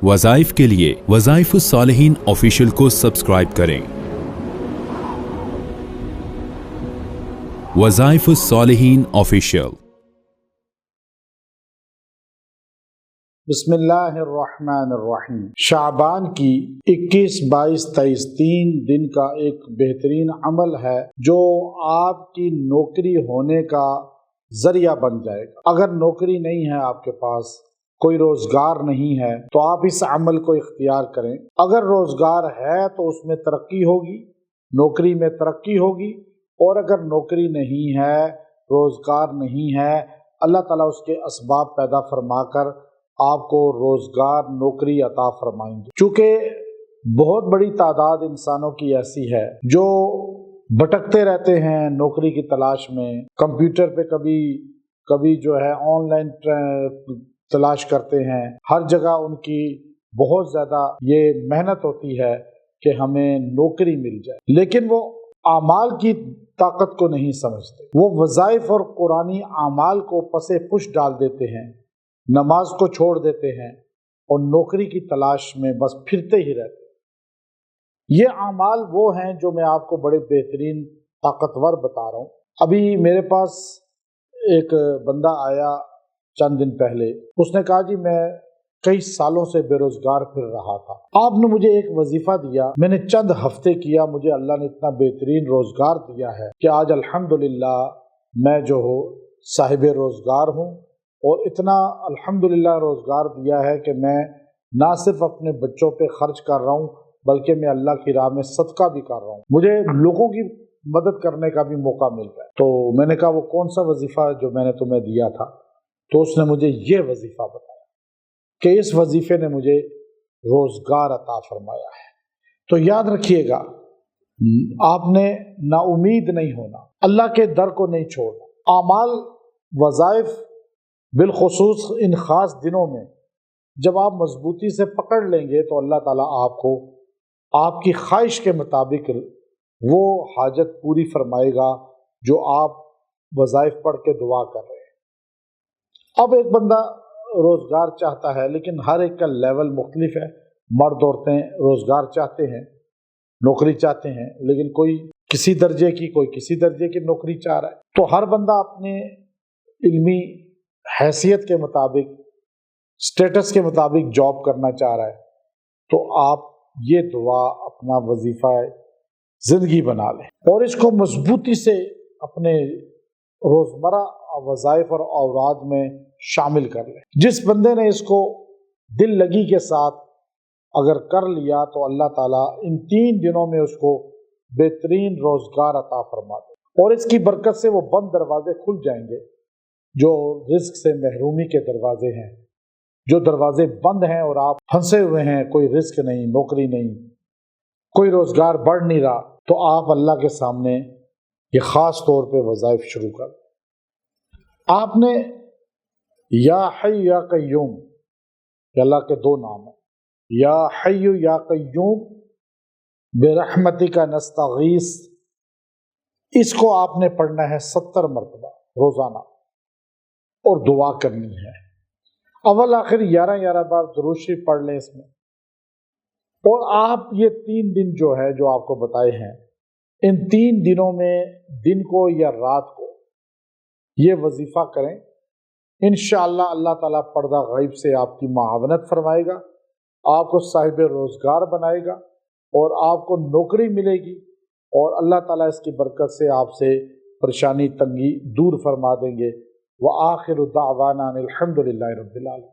वज़ाइफ के लिए वज़ाइफुस्सालिहीन ऑफिशियल को सब्सक्राइब करें। वज़ाइफुस्सालिहीन ऑफिशियल। बिस्मिल्लाहिर्रहमानिर्रहीम। शाबान की 21, 22, 23 3 दिन का एक बेहतरीन अमल है जो आपकी नौकरी होने का जरिया बन जाएगा। अगर नौकरी नहीं है आपके पास, कोई रोजगार नहीं है, तो आप इस अमल को इख्तियार करें। अगर रोजगार है तो उसमें तरक्की होगी, नौकरी में तरक्की होगी। और अगर नौकरी नहीं है, रोजगार नहीं है, अल्लाह ताला उसके असबाब पैदा फरमाकर आपको रोजगार, नौकरी अता फरमाएंगे। चूँकि बहुत बड़ी तादाद इंसानों की ऐसी है जो भटकते रहते हैं नौकरी की तलाश में, कंप्यूटर पे कभी जो है ऑनलाइन तलाश करते हैं। हर जगह उनकी बहुत ज़्यादा ये मेहनत होती है कि हमें नौकरी मिल जाए, लेकिन वो आमाल की ताकत को नहीं समझते। वो वज़ाइफ और कुरानी आमाल को पसे पुश डाल देते हैं, नमाज को छोड़ देते हैं और नौकरी की तलाश में बस फिरते ही रहते हैं। ये आमाल वो हैं जो मैं आपको बड़े बेहतरीन ताकतवर बता रहा हूँ। अभी मेरे पास एक बंदा आया चंद दिन पहले, उसने कहा जी मैं कई सालों से बेरोजगार फिर रहा था, आपने मुझे एक वजीफा दिया, मैंने चंद हफ्ते किया, मुझे अल्लाह ने इतना बेहतरीन रोजगार दिया है कि आज अल्हम्दुलिल्लाह मैं जो हो साहिब रोजगार हूँ। और इतना अल्हम्दुलिल्लाह रोजगार दिया है कि मैं ना सिर्फ अपने बच्चों पे खर्च कर रहा हूँ, बल्कि मैं अल्लाह की राह में सदका भी कर रहा हूँ, मुझे लोगों की मदद करने का भी मौका मिल रहा है। तो मैंने कहा वो कौन सा वजीफा जो मैंने तुम्हें दिया था? तो उसने मुझे ये वजीफा बताया कि इस वजीफे ने मुझे रोजगार अता फरमाया है। तो याद रखिएगा, आपने नाउमीद नहीं होना, अल्लाह के दर को नहीं छोड़ना। आमाल, वज़ाइफ बिलखुसूस इन खास दिनों में जब आप मजबूती से पकड़ लेंगे तो अल्लाह ताला आपको आपकी ख्वाहिश के मुताबिक वो हाजत पूरी फरमाएगा जो आप वज़ाइफ पढ़ के दुआ कर रहे हैं। अब एक बंदा रोजगार चाहता है, लेकिन हर एक का लेवल मुख्तलिफ है। मर्द औरतें रोजगार चाहते हैं, नौकरी चाहते हैं, लेकिन कोई किसी दर्जे की, कोई किसी दर्जे की नौकरी चाह रहा है। तो हर बंदा अपने इल्मी हैसियत के मुताबिक, स्टेटस के मुताबिक जॉब करना चाह रहा है। तो आप ये दुआ अपना वजीफा जिंदगी बना लें और इसको मजबूती से अपने रोजमर्रा वज़ाइफ और औराद में शामिल कर लें। जिस बंदे ने इसको दिल लगी के साथ अगर कर लिया तो अल्लाह ताला इन 3 दिनों में उसको बेहतरीन रोजगार अता फरमा दे और इसकी बरकत से वो बंद दरवाजे खुल जाएंगे जो रिस्क से महरूमी के दरवाजे हैं। जो दरवाजे बंद हैं और आप फंसे हुए हैं, कोई रिस्क नहीं, नौकरी नहीं, कोई रोजगार बढ़ नहीं रहा, तो आप अल्लाह के सामने ये खास तौर पे वज़ाइफ शुरू कर। आपने या हय्यु या कय्यूम, अल्लाह के 2 नाम है, या हय्यु या कय्यूम बिरहमतिका नस्तगीस, इसको आपने पढ़ना है 70 मरतबा रोजाना और दुआ करनी है। अव्वल आखिर 11 बार दुरूद शरीफ पढ़ लें इसमें। और आप ये 3 दिन जो है जो आपको बताए हैं, इन 3 दिनों में दिन को या रात को ये वजीफा करें। इंशाअल्लाह अल्लाह ताला पर्दा गैब से आपकी मुआवनत फरमाएगा, आपको साहिब रोजगार बनाएगा और आपको नौकरी मिलेगी और अल्लाह ताला इसकी बरकत से आपसे परेशानी तंगी दूर फरमा देंगे। व आखिरु दावाना अनिल हम्दुलिल्लाहि रब्बिल आलमीन।